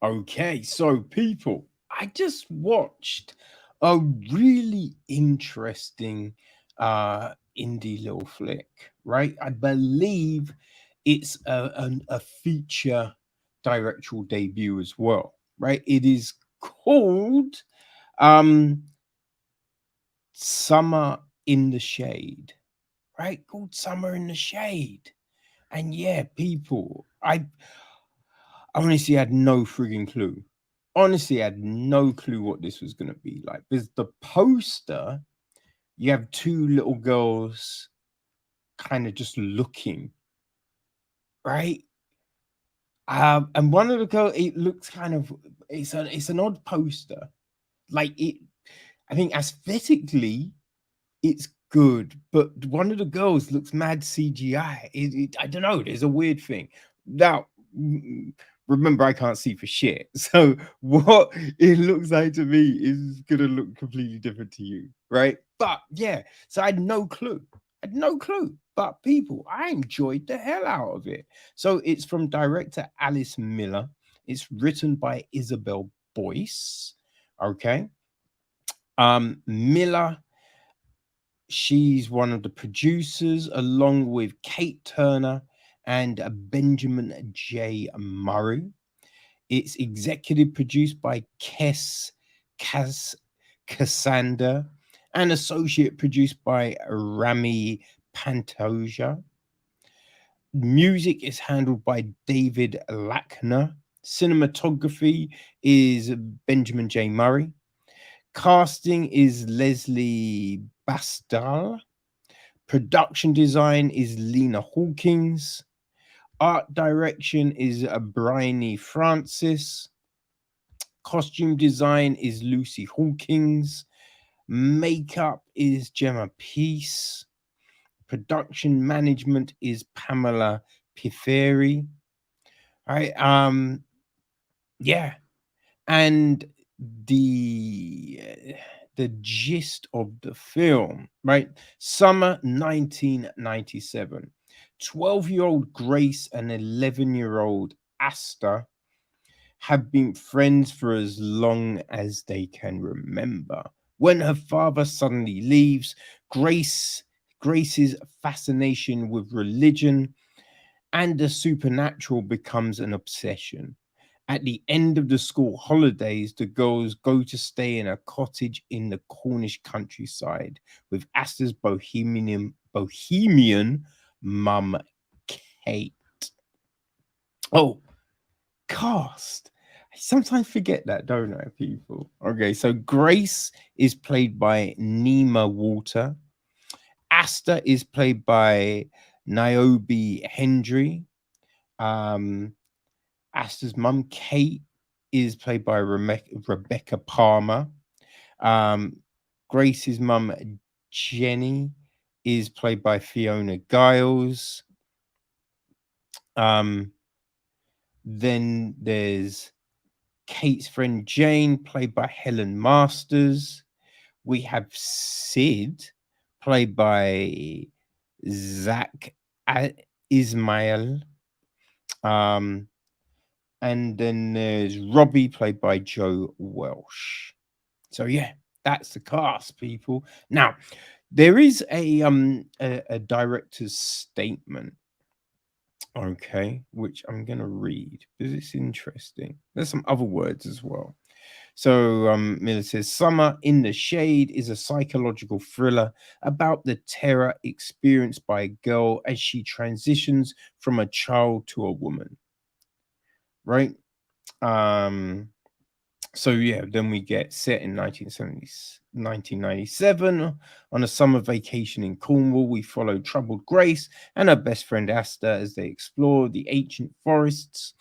Okay, so people, I just watched a really interesting indie little flick, right? I believe it's a feature directorial debut as well, right? It is called um Summer in the Shade, right? Called Summer in the Shade. And yeah, people, I honestly had no frigging clue. Honestly, I had no clue what this was going to be like. Because the poster, you have two little girls kind of just looking, right? And one of the girls, it looks kind of, it's an odd poster. Like it, I think aesthetically, it's good, but one of the girls looks mad CGI. I don't know. There's a weird thing. Now, remember, I can't see for shit. So what it looks like to me is gonna look completely different to you, right? But yeah, so I had no clue. I had no clue. But people, I enjoyed the hell out of it. So it's from director Alice Millar. It's written by Isobel Boyce. Okay. Miller, she's one of the producers, along with Kate Turner and Benjamin J. Murray. It's executive produced by Cas, Cassander and associate produced by Rami Pantoja. Music is handled by David Lackner. Cinematography is Benjamin J. Murray. Casting is Leslie Bastal. Production design is Lena Hawkins. Art direction is Bryony Francis. Costume design is Lucy Hawkins. Makeup is Gemma Peace. Production management is Pamela Pifferi. All right. Yeah. And the the gist of the film, right? Summer 1997. 12-year-old Grace and 11-year-old Asta have been friends for as long as they can remember. When her father suddenly leaves, Grace's fascination with religion and the supernatural becomes an obsession. At the end of the school holidays, the girls go to stay in a cottage in the Cornish countryside with Asta's bohemian mum, Kate. Oh, cast. I sometimes forget that, don't I, people? Okay, so Grace is played by Niamh Walter. Asta is played by Nyobi Hendry. Um, Asta's mum, Kate, is played by Rebecca Palmer. Um, Grace's mum, Jenny, is played by Fiona Giles. Um, then there's Kate's friend Jane, played by Helen Masters. We have Sid, played by Zach Ismail. Um, and then there's Robbie, played by Joe Welsh. So yeah, that's the cast, people. Now, there is a director's statement, okay, which I'm gonna read because it's interesting. There's some other words as well. So Miller says Summer in the Shade is a psychological thriller about the terror experienced by a girl as she transitions from a child to a woman. Right? Um so yeah, then we get set in 1997 on a summer vacation in Cornwall. We follow troubled Grace and her best friend Asta as they explore the ancient forests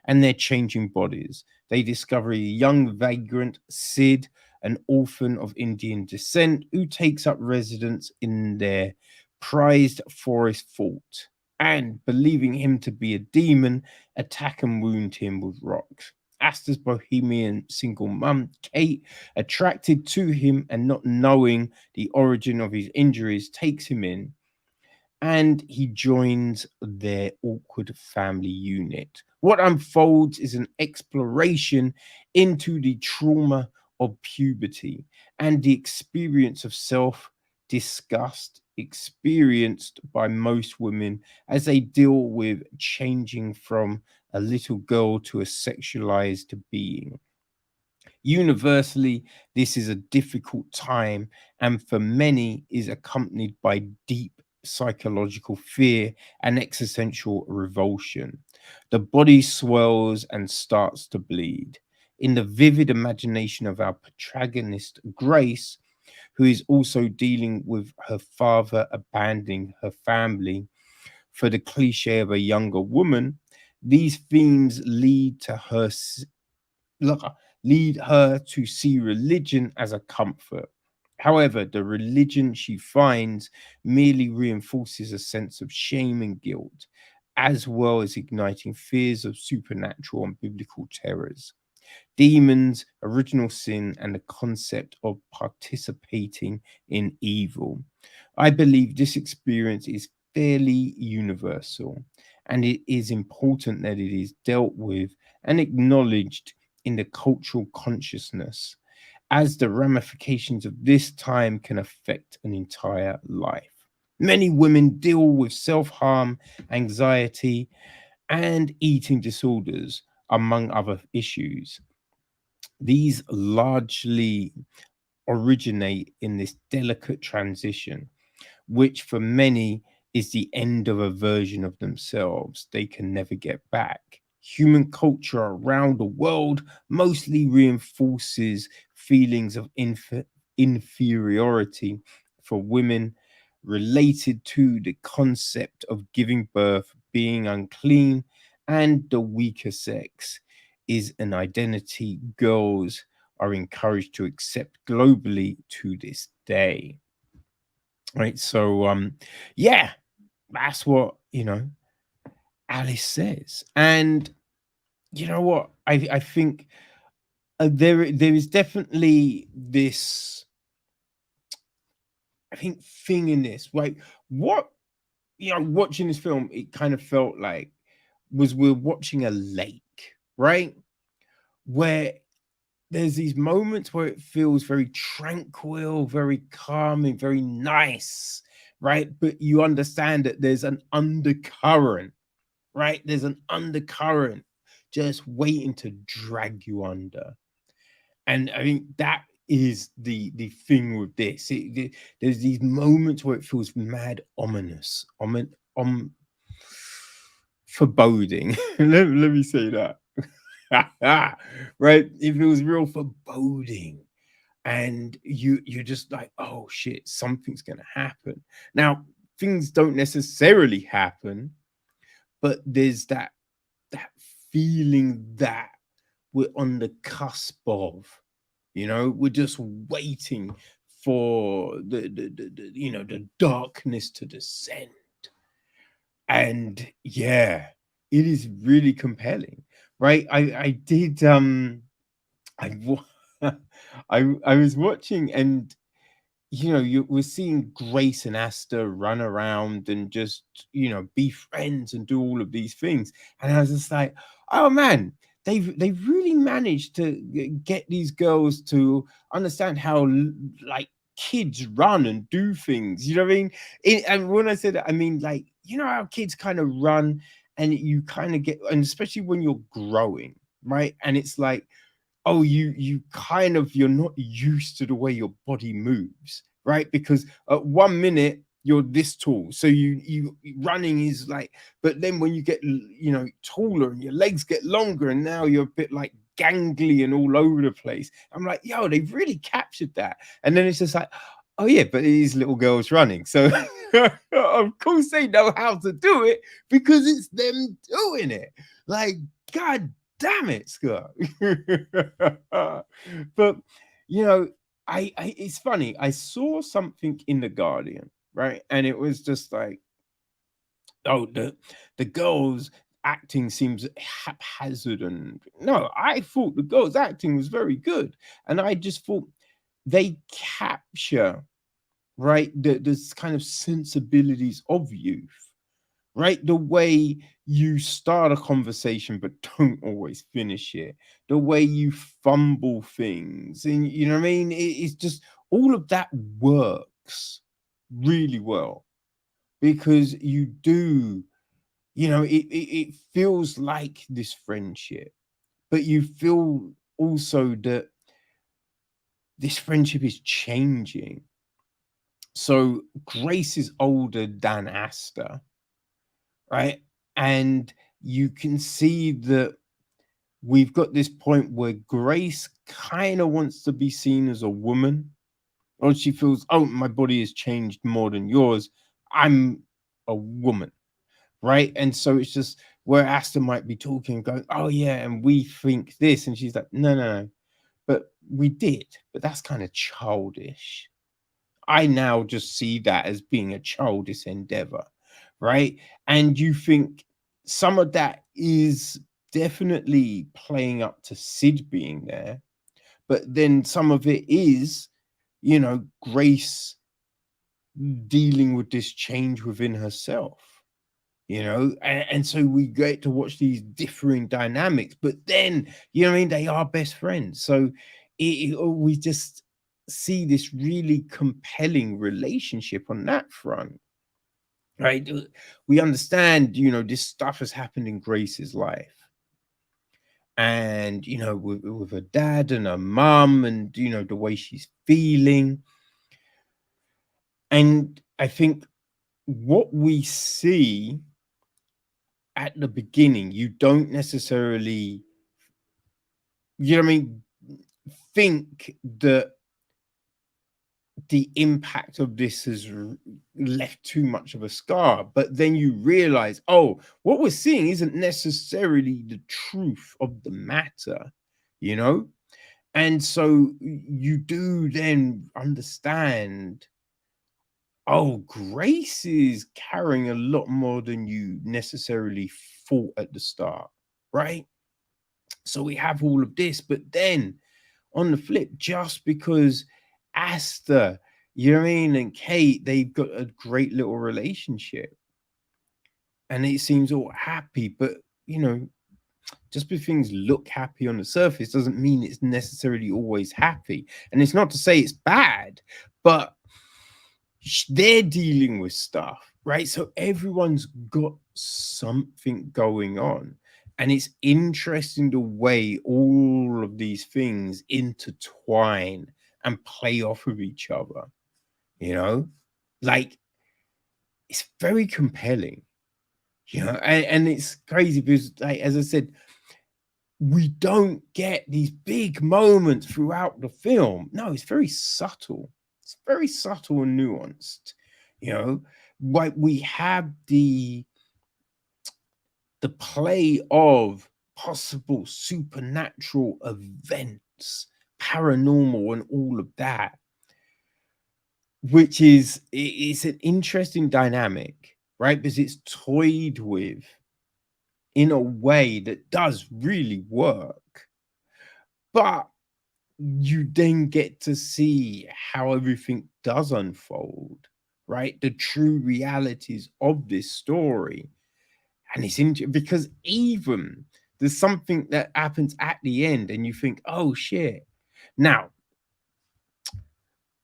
and their changing bodies. They discover a young vagrant, Sid, an orphan of Indian descent, who takes up residence in their prized forest fort, and, believing him to be a demon, attack and wound him with rocks. Asta's bohemian single mum, Kate, attracted to him and not knowing the origin of his injuries, takes him in and he joins their awkward family unit. What unfolds is an exploration into the trauma of puberty and the experience of self disgust experienced by most women as they deal with changing from a little girl to a sexualized being. Universally, this is a difficult time, and for many is accompanied by deep psychological fear and existential revulsion. The body swells and starts to bleed. In the vivid imagination of our protagonist, Grace, who is also dealing with her father abandoning her family for the cliche of a younger woman, these themes lead her to see religion as a comfort. However, the religion she finds merely reinforces a sense of shame and guilt, as well as igniting fears of supernatural and biblical terrors, demons, original sin, and the concept of participating in evil. I believe this experience is fairly universal, and it is important that it is dealt with and acknowledged in the cultural consciousness, as the ramifications of this time can affect an entire life. Many women deal with self harm, anxiety, and eating disorders, among other issues. These largely originate in this delicate transition, which for many is the end of a version of themselves they can never get back. Human culture around the world mostly reinforces feelings of inferiority for women related to the concept of giving birth, being unclean, and the weaker sex is an identity girls are encouraged to accept globally to this day. Right. So yeah, that's what Alice says. And you know what? I think there is definitely this, I think, thing in this, right? What, watching this film, it kind of felt like was we're watching a lake, right? Where there's these moments where it feels very tranquil, very calming, very nice, right? But you understand that there's an undercurrent, right? There's an undercurrent just waiting to drag you under. And I think that is the thing with this. There's these moments where it feels mad ominous, foreboding. let me say that. Right? It feels real foreboding. And you're just like, oh shit, something's gonna happen. Now, things don't necessarily happen, but there's that feeling that we're on the cusp of, we're just waiting for the darkness to descend. And yeah, it is really compelling, right? I did I wa- I was watching, and you we're seeing Grace and Asta run around and just be friends and do all of these things, and I was just like, oh man, they've really managed to get these girls to understand how like kids run and do things. You know what I mean? And when I say that, I mean, like, how kids kind of run, and you kind of get, and especially when you're growing, right? And it's like, oh, you kind of, you're not used to the way your body moves, right? Because at 1 minute you're this tall, so you running is like, but then when you get taller and your legs get longer, and now you're a bit like gangly and all over the place. I'm like, yo, they've really captured that. And then it's just like, oh yeah, but it is little girls running, so of course they know how to do it because it's them doing it. Like, god damn it, Scott. But it's funny. I saw something in the Guardian, right? And it was just like, oh, the girls acting seems haphazard, and no, I thought the girls acting was very good. And I just thought they capture, right, this kind of sensibilities of youth, right? The way you start a conversation but don't always finish it, the way you fumble things, and you know what I mean, it's just all of that works really well, because you do, you know, it feels like this friendship, but you feel also that this friendship is changing. So Grace is older than Asta, right? And you can see that we've got this point where Grace kind of wants to be seen as a woman, or she feels, oh, my body has changed more than yours. I'm a woman, right? And so it's just where Asta might be talking, going, oh, yeah, and we think this. And she's like, no, no, no, but we did, but that's kind of childish. I now just see that as being a childish endeavor, right? And you think some of that is definitely playing up to Sid being there, but then some of it is, you know, Grace dealing with this change within herself, you know, and so we get to watch these differing dynamics, but then, you know what I mean, they are best friends. So we just see this really compelling relationship on that front, right? We understand, you know, this stuff has happened in Grace's life, and you know, with her dad and her mum, and you know, the way she's feeling. And I think what we see at the beginning, you don't necessarily, you know what I mean, think that the impact of this has left too much of a scar. But then you realize, oh, what we're seeing isn't necessarily the truth of the matter, you know? And so you do then understand, oh, Grace is carrying a lot more than you necessarily thought at the start, right? So we have all of this, but then on the flip, just because Asta, you know what I mean, and Kate, they've got a great little relationship and it seems all happy, but you know, just because things look happy on the surface doesn't mean it's necessarily always happy. And it's not to say it's bad, but they're dealing with stuff, right? So everyone's got something going on. And it's interesting the way all of these things intertwine and play off of each other, you know? Like, it's very compelling, you know? And it's crazy because, like, as I said, we don't get these big moments throughout the film. No, it's very subtle. It's very subtle and nuanced. You know, like we have the play of possible supernatural events, paranormal, and all of that, which is it's an interesting dynamic, right? Because it's toyed with in a way that does really work, but you then get to see how everything does unfold, right? The true realities of this story. And it's interesting because even there's something that happens at the end, and you think, oh shit. Now,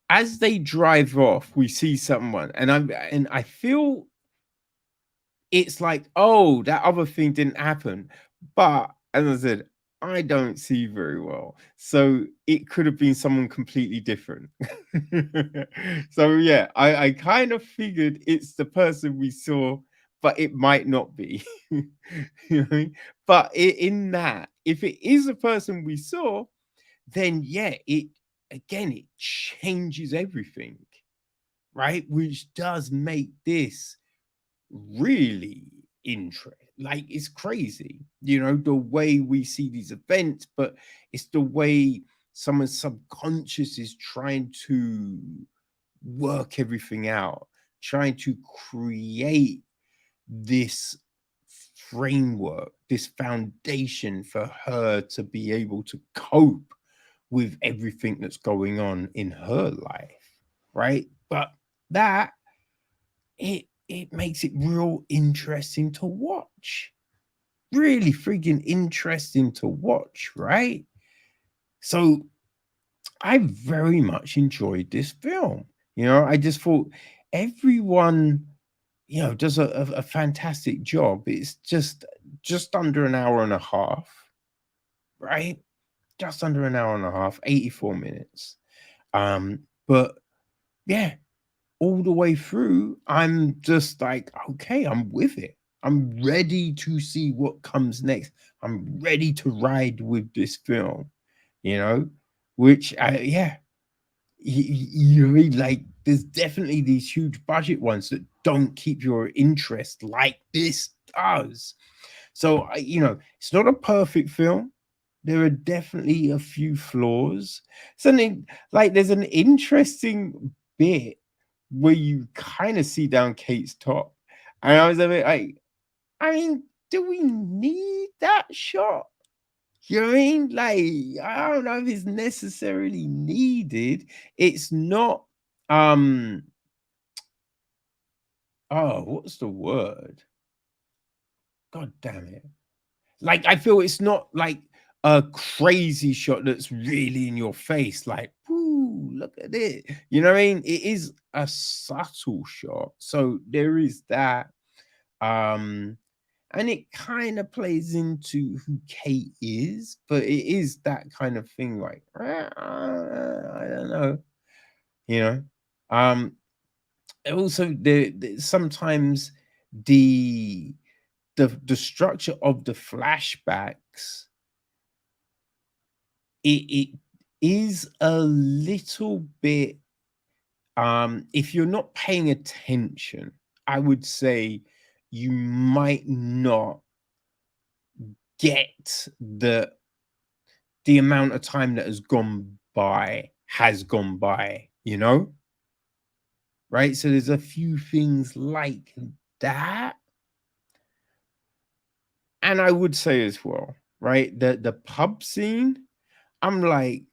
as they drive off, we see someone, and I feel it's like, oh, that other thing didn't happen. But as I said, I don't see very well. So it could have been someone completely different. So yeah, I kind of figured it's the person we saw, but it might not be. You know? But in that, if it is a person we saw, then yeah, it again it changes everything, right? Which does make this really interesting. Like it's crazy, you know, the way we see these events, but it's the way someone's subconscious is trying to work everything out, trying to create this framework, this foundation for her to be able to cope with everything that's going on in her life, right? But that it makes it real interesting to watch. Really freaking interesting to watch, right? So I very much enjoyed this film. I just thought everyone, does a fantastic job. It's just under an hour and a half, right? Just under an hour and a half, 84 minutes. But yeah, all the way through, I'm just like, okay, I'm with it. I'm ready to see what comes next. I'm ready to ride with this film, you know, which yeah, you read like there's definitely these huge budget ones that don't keep your interest like this does. So it's not a perfect film. There are definitely a few flaws. Something like there's an interesting bit where you kind of see down Kate's top, and I was a bit like, I mean, do we need that shot? You know what I mean? Like, I don't know if it's necessarily needed. It's not oh, what's the word? God damn it. Like, I feel it's not like a crazy shot that's really in your face, like, "Ooh, look at it." You know what I mean? It is a subtle shot. So there is that. Um, and it kind of plays into who Kate is, but it is that kind of thing, like, I don't know, you know. Um, also sometimes the the structure of the flashbacks, it is a little bit, if you're not paying attention, I would say you might not get the amount of time that has gone by, right? So there's a few things like that. And I would say as well, right? The pub scene, I'm like,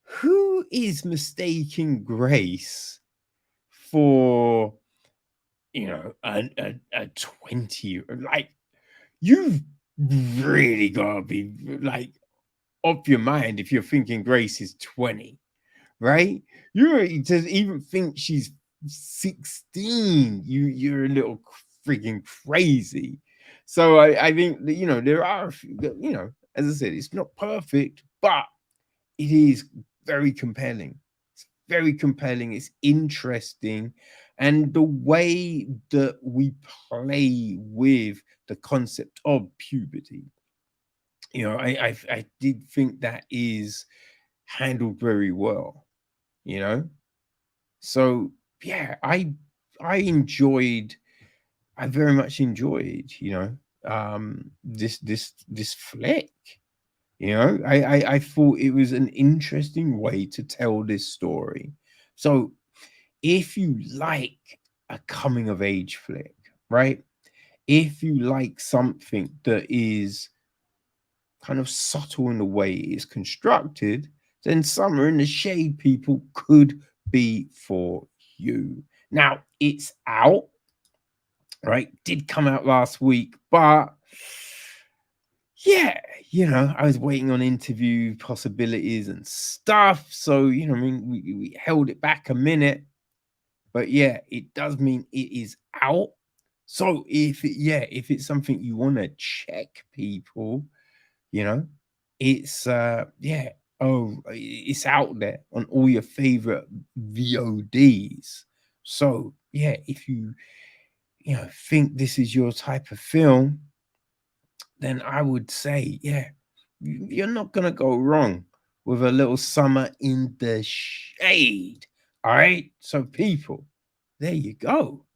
who is mistaking Grace for, a 20, like, you've really gotta be like off your mind if you're thinking Grace is 20, right? You to even think she's 16, you're a little freaking crazy. So I think that, there are a few, as I said, it's not perfect, but it is very compelling. It's very compelling. It's interesting. And the way that we play with the concept of puberty, I did think that is handled very well, you know? So yeah, I very much enjoyed, this flick. I thought it was an interesting way to tell this story. So if you like a coming of age flick, right? If you like something that is kind of subtle in the way it is constructed, then Summer in the Shade, people, could be for you. Now, it's out, right? Did come out last week, but yeah, I was waiting on interview possibilities and stuff. So, I mean, we held it back a minute, but yeah, it does mean it is out. So if it's something you want to check, people, you know, it's yeah, it's out there on all your favorite VODs. So yeah, if you think this is your type of film, then I would say, yeah, you're not gonna go wrong with a little Summer in the Shade. All right, so people, there you go.